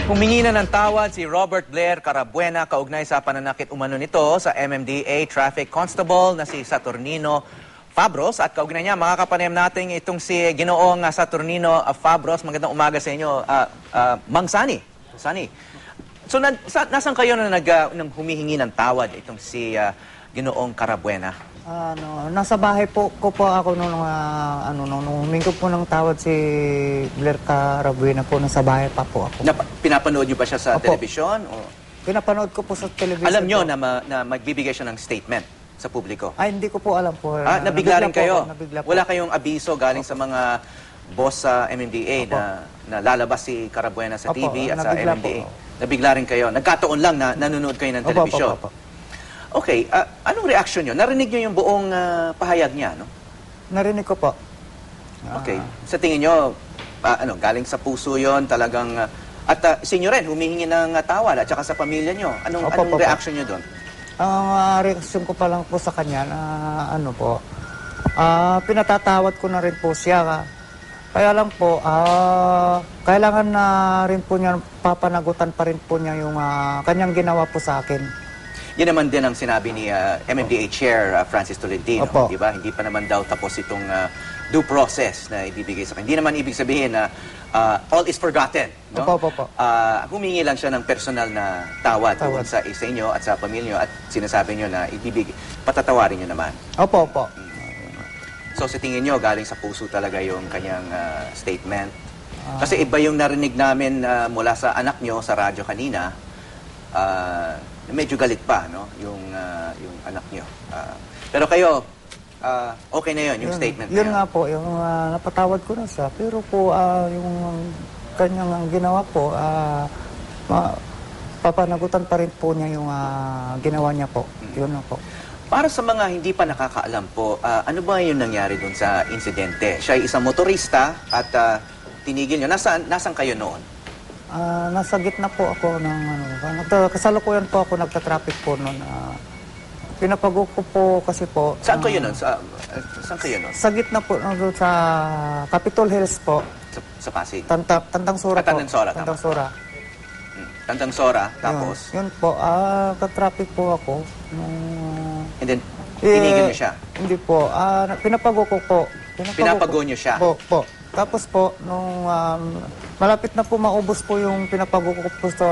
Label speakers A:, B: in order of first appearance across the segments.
A: Humingi na ng tawad si Robert Blair Carabuena kaugnay sa pananakit umano nito sa MMDA Traffic Constable na si Saturnino Fabros. At kaugnay niya, makakapanayam natin itong si Ginoong Saturnino Fabros. Magandang umaga sa inyo, Mang Sani. Sani. So, nasan kayo na nang humihingi ng tawad itong si Ginoong Carabuena?
B: Nasa bahay po ako nung humingi po ng tawad si Blair Carabuena po, nasa bahay pa po ako.
A: Pinapanood niyo ba siya sa telebisyon? O?
B: Pinapanood ko po sa telebisyon.
A: Alam niyo na magbibigay siya ng statement sa publiko?
B: Ay, hindi ko po alam po.
A: Nabigla rin kayo?
B: Nabigla po.
A: Wala kayong abiso galing sa mga boss sa MMDA na lalabas si Carabuena sa TV at sa MMDA? Nabigla rin kayo? Nagkataon lang na nanonood kayo ng telebisyon? Okay, anong reaction nyo? Narinig nyo yung buong pahayag niya, no?
B: Narinig ko po.
A: Okay. Sa tingin nyo, galing sa puso yon talagang... at sa inyo rin, humihingi ng tawad at saka sa pamilya nyo. Anong reaction nyo doon?
B: Ang reaction ko pa lang po sa kanya na pinatatawad ko na rin po siya. Kaya lang po, kailangan na rin po niya, papanagutan pa rin po niya yung kanyang ginawa po sa akin.
A: Yan naman din ang sinabi ni MMDA Chair Francis Tolentino, di ba? Hindi pa naman daw tapos itong due process na ibibigay sa kanya. Hindi naman ibig sabihin na all is forgotten, no? Humingi lang siya ng personal na tawad sa inyo at sa pamilya nyo at sinasabi nyo na patatawarin nyo naman.
B: Opo.
A: So sa tingin nyo, galing sa puso talaga yung kanyang statement? Kasi iba yung narinig namin mula sa anak nyo sa radyo kanina, medyo galit pa, no? Yung anak niyo. Pero kayo, okay na yun, yung statement na
B: yun. Nga po, yung napatawad ko na siya. Pero po, yung kanyang ginawa po, papanagutan pa rin po niya yung ginawa niya po. Yun na po.
A: Para sa mga hindi pa nakakaalam po, ano ba yung nangyari dun sa insidente? Siya ay isang motorista at tinigil niyo. Nasaan kayo noon?
B: Nasa gitna po ako ng kasalukuyan po ako nagta-traffic po noon. Pinapago ko po kasi po.
A: Saan kayo noon? Saan kayo noon?
B: Sa gitna po sa Capitol Hills po.
A: Sa Pasig?
B: Tandang Sora po.
A: Tandang Sora. Tandang Sora, tapos?
B: Yun po, ka-traffic po ako.
A: And then, tinigil niyo siya?
B: Hindi po, pinapago ko po.
A: Pinapago niyo siya?
B: Po. Tapos po, nung malapit na po maubos po yung pinapago ko po sa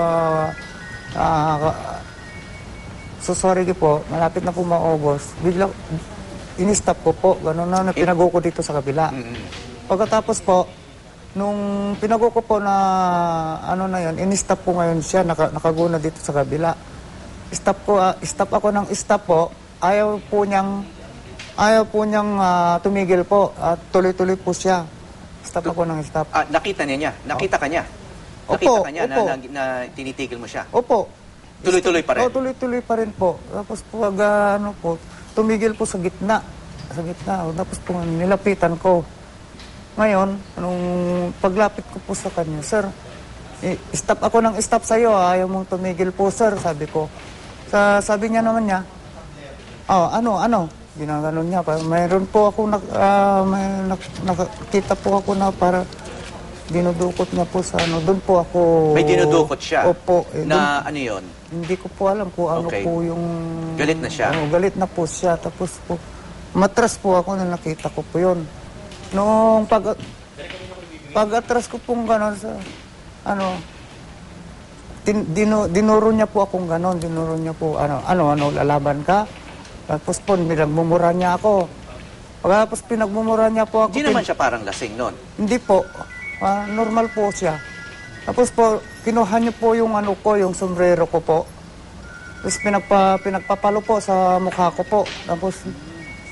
B: Sorry po, malapit na po maubos. Bigla, in-stop ko po, gano'n na pinago ko dito sa kabila. Pagkatapos po, nung pinago ko po na na yun, in-stop po ngayon siya, nakaguna dito sa kabila. Stop ako ng stop po, ayaw po niyang tumigil po at tuloy-tuloy po siya. Stop ako ng stop.
A: Nakita niya? Nakita ka niya? Nakita ka niya na tinitigil mo siya?
B: Opo.
A: Tuloy-tuloy pa rin?
B: Tuloy-tuloy pa rin po. Tapos po, tumigil po sa gitna. Tapos po, nilapitan ko. Ngayon, nung paglapit ko po sa kanya, sir, stop ako ng stop sa'yo, ayaw mong tumigil po, sir, sabi ko. Sabi niya naman niya, ano? Ginaganon niya. Mayroon po ako, nakita po ako na para dinudukot niya po sa doon po ako...
A: May dinudukot siya?
B: Opo.
A: Na ano yun?
B: Hindi ko po alam po ano po yung...
A: Galit na siya?
B: Galit na po siya. Tapos po, matras po ako na nakita ko po yun. Nung pag-atras ko pong gano'n sa... dinuro niya po akong gano'n. Dinuro niya po, lalaban ka? Tapos po, pinagmumura niya ako. Pagkatapos pinagmumura niya po ako...
A: Hindi naman siya parang lasing nun?
B: Hindi po. Normal po siya. Tapos po, kinuha niya po yung yung sombrero ko po. Tapos pinagpapalo po sa mukha ko po. Tapos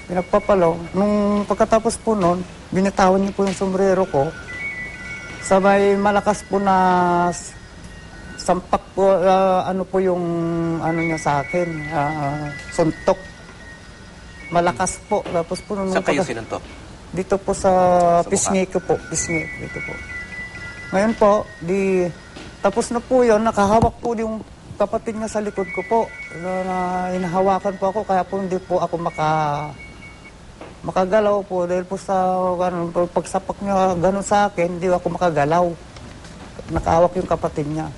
B: pinagpapalo. Nung pagkatapos po nun, binitawan niya po yung sombrero ko. Sabay malakas po na sampak po, po yung niya sa akin. Suntok. Malakas po. Tapos po nung...
A: Saan kayo sinuntok?
B: Dito po sa pisngi ko po. Pisngi. Dito po. Ngayon po, tapos na po yun, nakahawak po yung kapatid niya sa likod ko po. Inahawakan po ako, kaya po hindi po ako makagalaw po. Dahil po sa paagsapak niya gano'n sa akin, hindi ako makagalaw. nakahawak yung kapatid niya.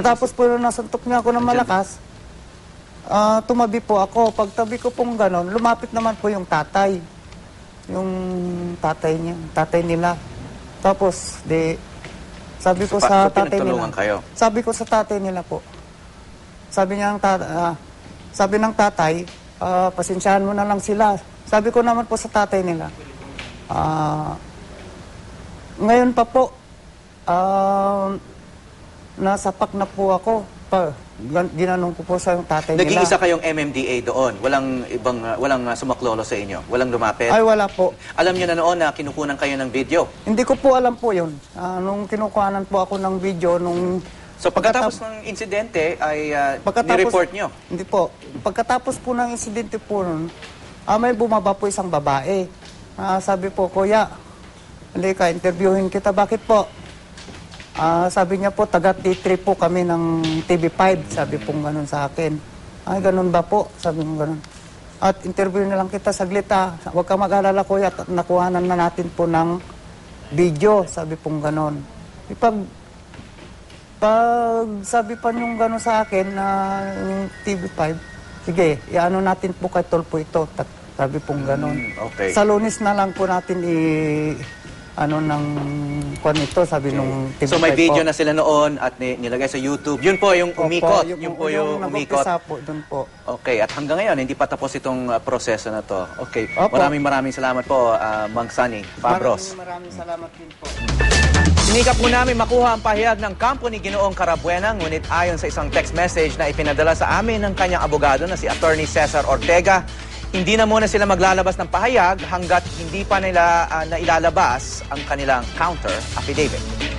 B: Tapos po nung nasuntok niya ako ng malakas, tumabi po ako. Pagtabi ko pong ganon, lumapit naman po yung tatay. Yung tatay niya, tatay nila. Tapos, sabi ko sa tatay nila.
A: Kayo?
B: Sabi ko sa tatay nila po. Sabi niya sabi ng tatay, pasensyahan mo na lang sila. Sabi ko naman po sa tatay nila, ngayon pa po, nasapak na po ako. Ginanong ko po sa tatay nila.
A: Nag-iisa kayong MMDA doon? Walang sumaklolo sa inyo? Walang lumapit?
B: Ay, wala po.
A: Alam niyo na noon na kinukunan kayo ng video?
B: Hindi ko po alam po yun. Nung kinukuhanan po ako ng video,
A: So pagkatapos ng insidente ay ni-report nyo?
B: Hindi po. Pagkatapos po ng insidente po nun, may bumaba po isang babae. Sabi po, Kuya, hindi ka, interviewin kita. Bakit po? Sabi niya po, taga T3 po kami ng TV5. Sabi po ganun sa akin. Ay, ganun ba po? Sabi mo ganun. At interview na lang kita saglit Huwag ka mag-alala, Kuya. Nakuhanan na natin po ng video. Sabi po ganun. Pag sabi pa niyong gano'n sa akin na yung TV5, sige, iano natin po kay Tolpo ito. Sabi pong gano'n.
A: Okay.
B: Sa Lunes na lang po natin ng kwan ito, sabi nung TV5
A: So may video
B: po.
A: na sila noon at nilagay sa YouTube. Yun po yung umikot.
B: Opo,
A: Yun po yung umikot.
B: po, dun po.
A: Okay, at hanggang ngayon, hindi pa tapos itong proseso na to. Okay,
B: Opo.
A: maraming salamat po, Mang Sunny Fabros.
B: Maraming salamat din po.
A: Sinikap po namin makuha ang pahayag ng kampo ni Ginoong Carabuena, ngunit ayon sa isang text message na ipinadala sa amin ng kanyang abogado na si Attorney Cesar Ortega, hindi na muna sila maglalabas ng pahayag hanggat hindi pa nila nailalabas ang kanilang counter affidavit.